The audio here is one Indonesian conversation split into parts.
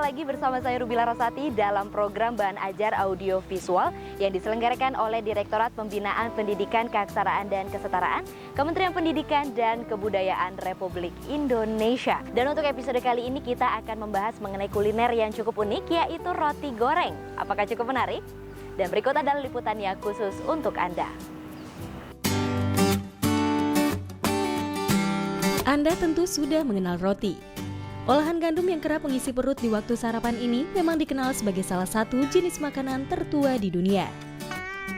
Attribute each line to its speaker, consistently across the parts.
Speaker 1: lagi bersama saya Ruby Larasati dalam program Bahan Ajar Audio Visual yang diselenggarakan oleh Direktorat Pembinaan Pendidikan Keaksaraan dan Kesetaraan, Kementerian Pendidikan dan Kebudayaan Republik Indonesia. Dan untuk episode kali ini kita akan membahas mengenai kuliner yang cukup unik, yaitu roti goreng. Apakah cukup menarik? Dan berikut adalah liputannya khusus untuk Anda.
Speaker 2: Anda tentu sudah mengenal roti. Olahan gandum yang kerap mengisi perut di waktu sarapan ini memang dikenal sebagai salah satu jenis makanan tertua di dunia.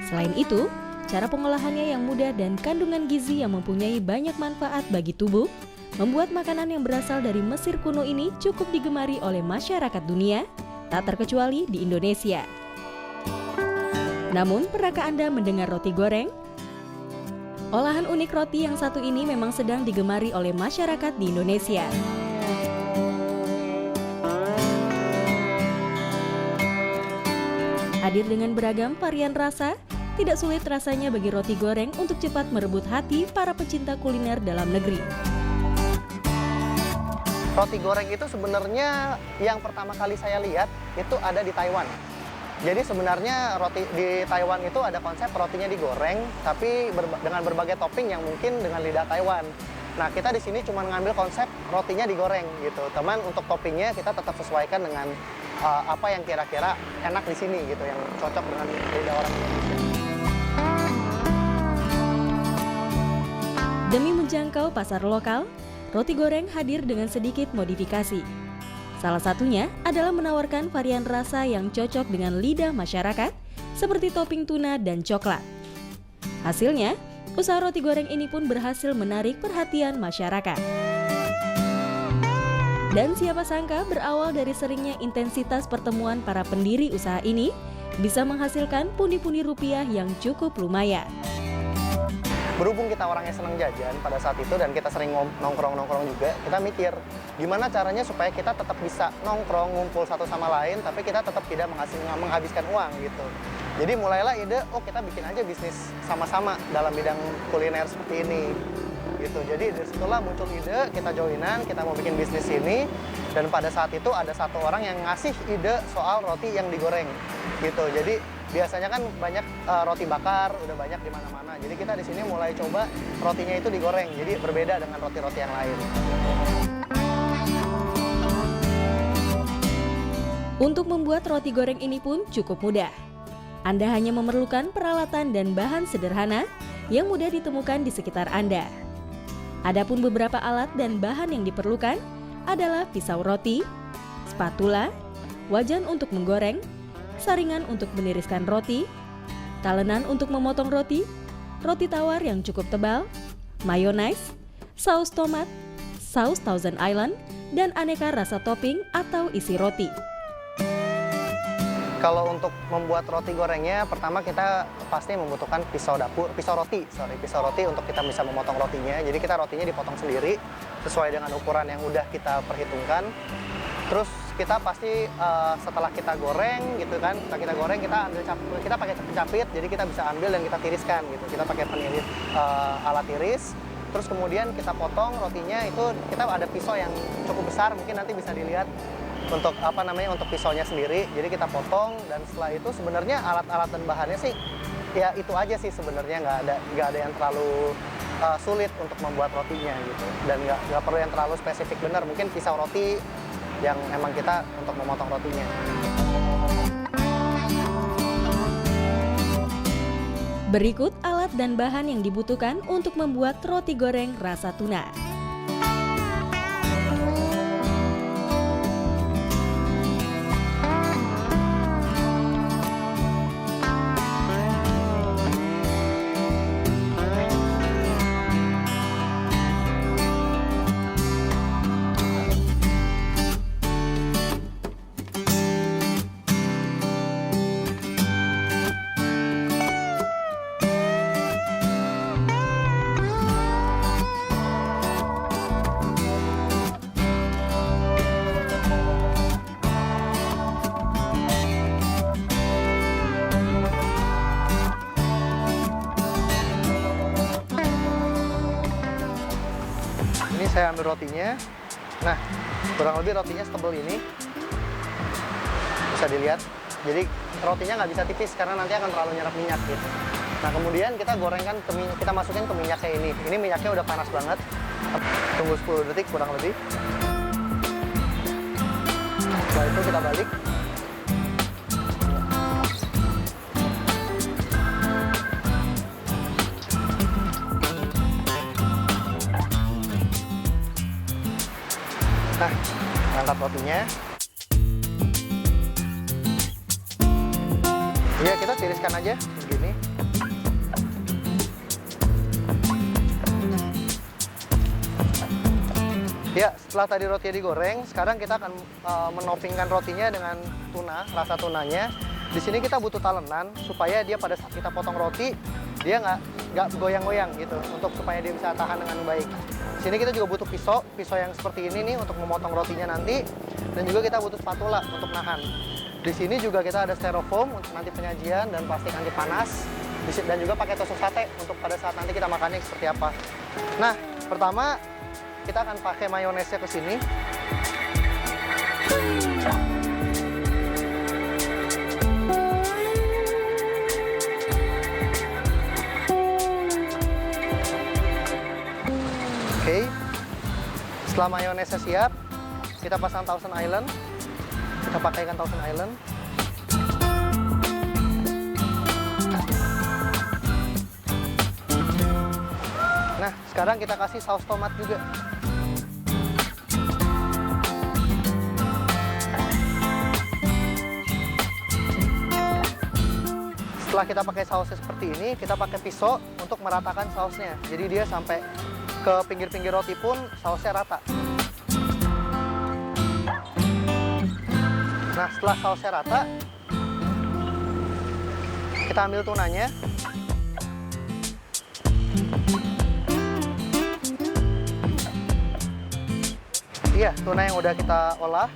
Speaker 2: Selain itu, cara pengolahannya yang mudah dan kandungan gizi yang mempunyai banyak manfaat bagi tubuh, membuat makanan yang berasal dari Mesir kuno ini cukup digemari oleh masyarakat dunia, tak terkecuali di Indonesia. Namun, pernahkah Anda mendengar roti goreng? Olahan unik roti yang satu ini memang sedang digemari oleh masyarakat di Indonesia. Hadir dengan beragam varian rasa, tidak sulit rasanya bagi roti goreng untuk cepat merebut hati para pecinta kuliner dalam negeri.
Speaker 3: Roti goreng itu sebenarnya yang pertama kali saya lihat itu ada di Taiwan. Jadi sebenarnya roti di Taiwan itu ada konsep rotinya digoreng, tapi dengan berbagai topping yang mungkin dengan lidah Taiwan. Nah, kita di sini cuma ngambil konsep rotinya digoreng gitu. Teman, untuk toppingnya kita tetap sesuaikan dengan apa yang kira-kira enak di sini gitu, yang cocok dengan lidah orang Indonesia.
Speaker 2: Demi menjangkau pasar lokal, roti goreng hadir dengan sedikit modifikasi. Salah satunya adalah menawarkan varian rasa yang cocok dengan lidah masyarakat, seperti topping tuna dan coklat. Hasilnya, usaha roti goreng ini pun berhasil menarik perhatian masyarakat. Dan siapa sangka berawal dari seringnya intensitas pertemuan para pendiri usaha ini, bisa menghasilkan pundi-pundi rupiah yang cukup lumayan.
Speaker 3: Berhubung kita orangnya senang jajan pada saat itu dan kita sering nongkrong-nongkrong juga, kita mikir gimana caranya supaya kita tetap bisa nongkrong, ngumpul satu sama lain, tapi kita tetap tidak menghabiskan uang gitu. Jadi mulailah ide, kita bikin aja bisnis sama-sama dalam bidang kuliner seperti ini. Gitu. Jadi dari situlah muncul ide, kita joinan, kita mau bikin bisnis ini, dan pada saat itu ada satu orang yang ngasih ide soal roti yang digoreng. Gitu. Jadi biasanya kan banyak roti bakar, udah banyak di mana-mana. Jadi kita di sini mulai coba rotinya itu digoreng. Jadi berbeda dengan roti-roti yang lain.
Speaker 2: Untuk membuat roti goreng ini pun cukup mudah. Anda hanya memerlukan peralatan dan bahan sederhana yang mudah ditemukan di sekitar Anda. Adapun beberapa alat dan bahan yang diperlukan adalah pisau roti, spatula, wajan untuk menggoreng, saringan untuk meniriskan roti, talenan untuk memotong roti, roti tawar yang cukup tebal, mayonaise, saus tomat, saus Thousand Island, dan aneka rasa topping atau isi roti.
Speaker 3: Kalau untuk membuat roti gorengnya, pertama kita pasti membutuhkan pisau roti untuk kita bisa memotong rotinya. Jadi kita rotinya dipotong sendiri sesuai dengan ukuran yang udah kita perhitungkan. Terus kita pasti setelah kita goreng gitu kan, kita pakai capit, jadi kita bisa ambil dan kita tiriskan gitu. Kita pakai peniris alat tiris. Terus kemudian kita potong rotinya, itu kita ada pisau yang cukup besar, mungkin nanti bisa dilihat untuk untuk pisaunya sendiri. Jadi kita potong, dan setelah itu sebenarnya alat-alat dan bahannya sih ya itu aja sih sebenarnya, nggak ada yang terlalu sulit untuk membuat rotinya gitu, dan nggak perlu yang terlalu spesifik benar. Mungkin pisau roti yang emang kita untuk memotong rotinya.
Speaker 2: Berikut alat dan bahan yang dibutuhkan untuk membuat roti goreng rasa tuna.
Speaker 3: Ini saya ambil rotinya. Nah, kurang lebih rotinya setebal ini. Bisa dilihat, jadi rotinya nggak bisa tipis karena nanti akan terlalu nyerap minyak gitu. Nah kemudian kita gorengkan, kita masukin ke minyaknya ini. Ini minyaknya udah panas banget. Tunggu 10 detik kurang lebih. Setelah itu kita balik. Nah, angkat rotinya. Ya, kita tiriskan aja begini. Ya, setelah tadi rotinya digoreng, sekarang kita akan menopingkan rotinya dengan tuna, rasa tunanya. Di sini kita butuh talenan supaya dia pada saat kita potong roti, dia nggak goyang-goyang gitu, untuk supaya dia bisa tahan dengan baik. Di sini kita juga butuh pisau yang seperti ini nih untuk memotong rotinya nanti, dan juga kita butuh spatula untuk nahan. Di sini juga kita ada styrofoam untuk nanti penyajian dan plastik anti panas, dan juga pakai tusuk sate untuk pada saat nanti kita makannya seperti apa. Nah, pertama kita akan pakai mayonesnya ke sini. Oke. Setelah mayonesnya siap, kita pasang Thousand Island. Kita pakaikan Thousand Island. Nah, sekarang kita kasih saus tomat juga. Setelah kita pakai sausnya seperti ini, kita pakai pisau untuk meratakan sausnya. Jadi dia sampai ke pinggir-pinggir roti pun sausnya rata. Nah, setelah sausnya rata, kita ambil tunanya. Iya, tuna yang udah kita olah.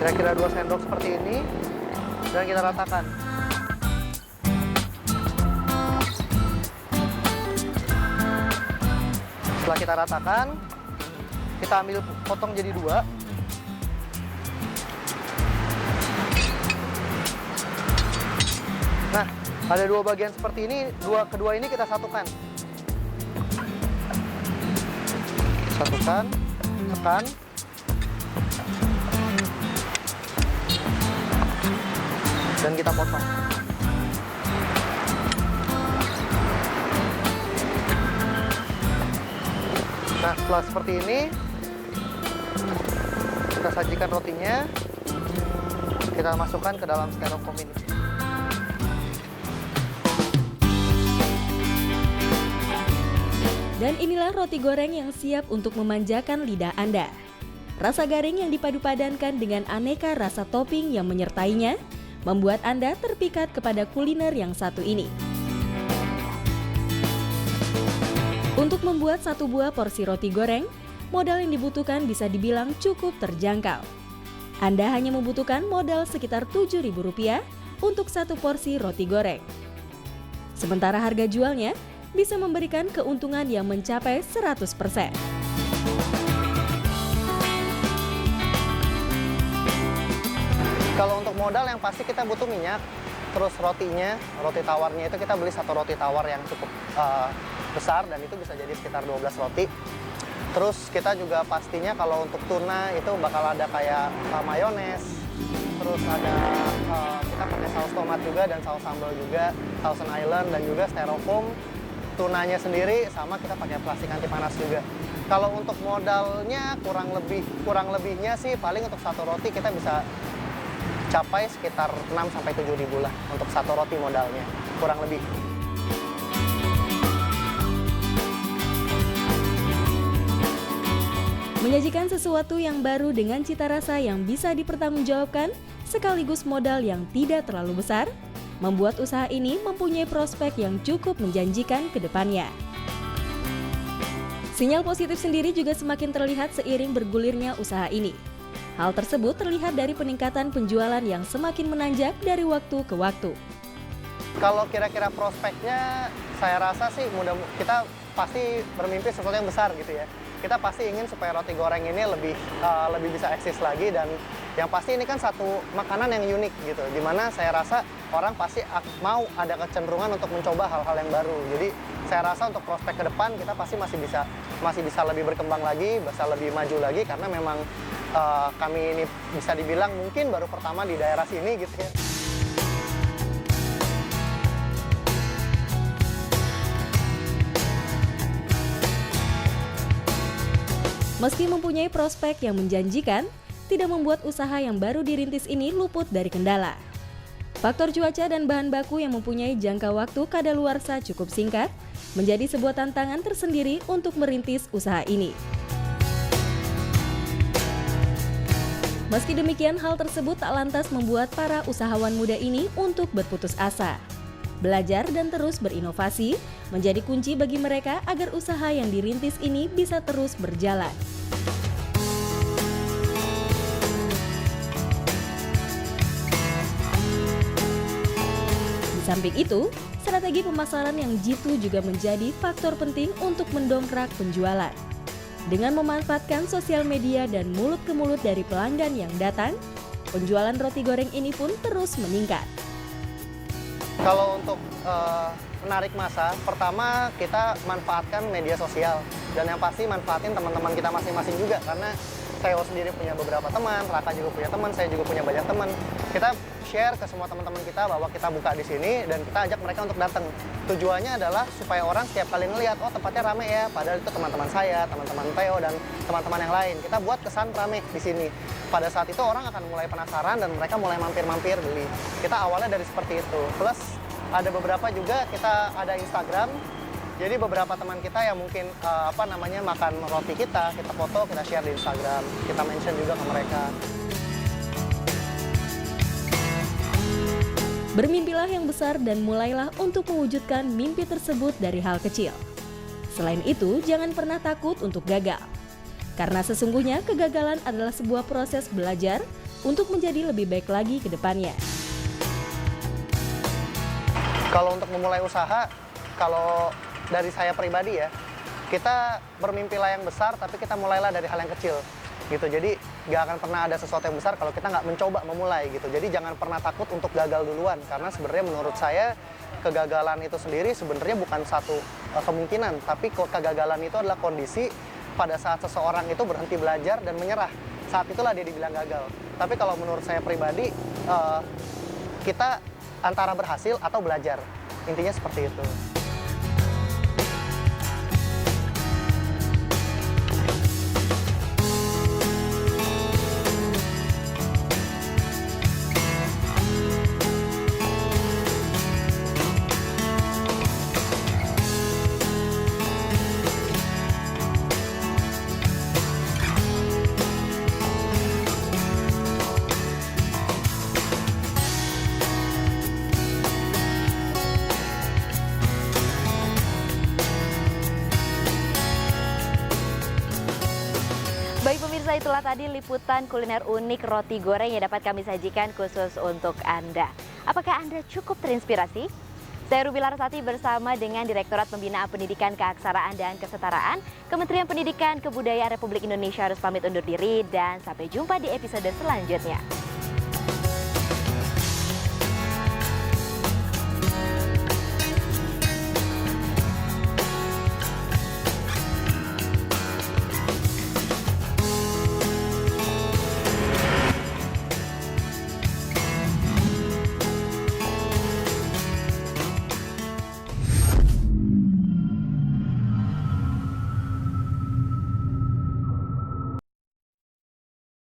Speaker 3: Kira-kira 2 sendok seperti ini, dan kita ratakan. Setelah kita ratakan, kita ambil potong jadi 2. Nah, ada 2 bagian seperti ini, kedua ini kita satukan. Satukan, tekan. Dan kita potong. Nah, setelah seperti ini, kita sajikan rotinya, kita masukkan ke dalam styrofoam ini.
Speaker 2: Dan inilah roti goreng yang siap untuk memanjakan lidah Anda. Rasa garing yang dipadu-padankan dengan aneka rasa topping yang menyertainya, membuat Anda terpikat kepada kuliner yang satu ini. Untuk membuat satu buah porsi roti goreng, modal yang dibutuhkan bisa dibilang cukup terjangkau. Anda hanya membutuhkan modal sekitar Rp7.000 untuk satu porsi roti goreng. Sementara harga jualnya bisa memberikan keuntungan yang mencapai 100%.
Speaker 3: Kalau untuk modal yang pasti kita butuh minyak, terus rotinya, roti tawarnya itu kita beli satu roti tawar yang cukup besar, dan itu bisa jadi sekitar 12 roti. Terus kita juga pastinya kalau untuk tuna itu bakal ada kayak mayones, terus ada kita pakai saus tomat juga dan saus sambal juga, Thousand Island, dan juga styrofoam. Tunanya sendiri sama kita pakai plastik anti panas juga. Kalau untuk modalnya kurang lebihnya sih paling untuk satu roti kita bisa capai sekitar 6-7 ribu lah untuk satu roti modalnya, kurang lebih.
Speaker 2: Menyajikan sesuatu yang baru dengan cita rasa yang bisa dipertanggungjawabkan sekaligus modal yang tidak terlalu besar, membuat usaha ini mempunyai prospek yang cukup menjanjikan ke depannya. Sinyal positif sendiri juga semakin terlihat seiring bergulirnya usaha ini. Hal tersebut terlihat dari peningkatan penjualan yang semakin menanjak dari waktu ke waktu.
Speaker 3: Kalau kira-kira prospeknya, saya rasa sih kita pasti bermimpi sesuatu yang besar gitu ya. Kita pasti ingin supaya roti goreng ini lebih bisa eksis lagi, dan yang pasti ini kan satu makanan yang unik gitu, dimana saya rasa orang pasti mau ada kecenderungan untuk mencoba hal-hal yang baru. Jadi saya rasa untuk prospek ke depan kita pasti masih bisa lebih berkembang lagi, bisa lebih maju lagi, karena memang kami ini bisa dibilang mungkin baru pertama di daerah sini gitu ya.
Speaker 2: Meski mempunyai prospek yang menjanjikan, tidak membuat usaha yang baru dirintis ini luput dari kendala. Faktor cuaca dan bahan baku yang mempunyai jangka waktu kadaluarsa cukup singkat menjadi sebuah tantangan tersendiri untuk merintis usaha ini. Meski demikian, hal tersebut tak lantas membuat para usahawan muda ini untuk berputus asa. Belajar dan terus berinovasi menjadi kunci bagi mereka agar usaha yang dirintis ini bisa terus berjalan. Di samping itu, strategi pemasaran yang jitu juga menjadi faktor penting untuk mendongkrak penjualan. Dengan memanfaatkan sosial media dan mulut ke mulut dari pelanggan yang datang, penjualan roti goreng ini pun terus meningkat.
Speaker 3: Kalau untuk menarik massa, pertama kita manfaatkan media sosial, dan yang pasti manfaatin teman-teman kita masing-masing juga, karena saya sendiri punya beberapa teman, Raka juga punya teman, saya juga punya banyak teman. Kita share ke semua teman-teman kita bahwa kita buka di sini, dan kita ajak mereka untuk datang. Tujuannya adalah supaya orang setiap kali ngelihat, oh tempatnya rame ya, padahal itu teman-teman saya, teman-teman Theo, dan teman-teman yang lain. Kita buat kesan rame di sini. Pada saat itu orang akan mulai penasaran dan mereka mulai mampir-mampir beli. Kita awalnya dari seperti itu. Plus ada beberapa juga kita ada Instagram. Jadi beberapa teman kita yang mungkin makan roti kita foto, kita share di Instagram, kita mention juga ke mereka.
Speaker 2: Bermimpilah yang besar dan mulailah untuk mewujudkan mimpi tersebut dari hal kecil. Selain itu, jangan pernah takut untuk gagal. Karena sesungguhnya kegagalan adalah sebuah proses belajar untuk menjadi lebih baik lagi ke depannya.
Speaker 3: Kalau untuk memulai usaha, kalau dari saya pribadi ya, kita bermimpilah yang besar, tapi kita mulailah dari hal yang kecil gitu. Jadi nggak akan pernah ada sesuatu yang besar kalau kita nggak mencoba memulai gitu. Jadi jangan pernah takut untuk gagal duluan, karena sebenarnya menurut saya kegagalan itu sendiri sebenarnya bukan satu kemungkinan, tapi kegagalan itu adalah kondisi pada saat seseorang itu berhenti belajar dan menyerah. Saat itulah dia dibilang gagal. Tapi kalau menurut saya pribadi, kita antara berhasil atau belajar. Intinya seperti itu.
Speaker 1: Baik pemirsa, itulah tadi liputan kuliner unik roti goreng yang dapat kami sajikan khusus untuk Anda. Apakah Anda cukup terinspirasi? Saya Ruby Larasati bersama dengan Direktorat Pembinaan Pendidikan Keaksaraan dan Kesetaraan, Kementerian Pendidikan Kebudayaan Republik Indonesia harus pamit undur diri dan sampai jumpa di episode selanjutnya.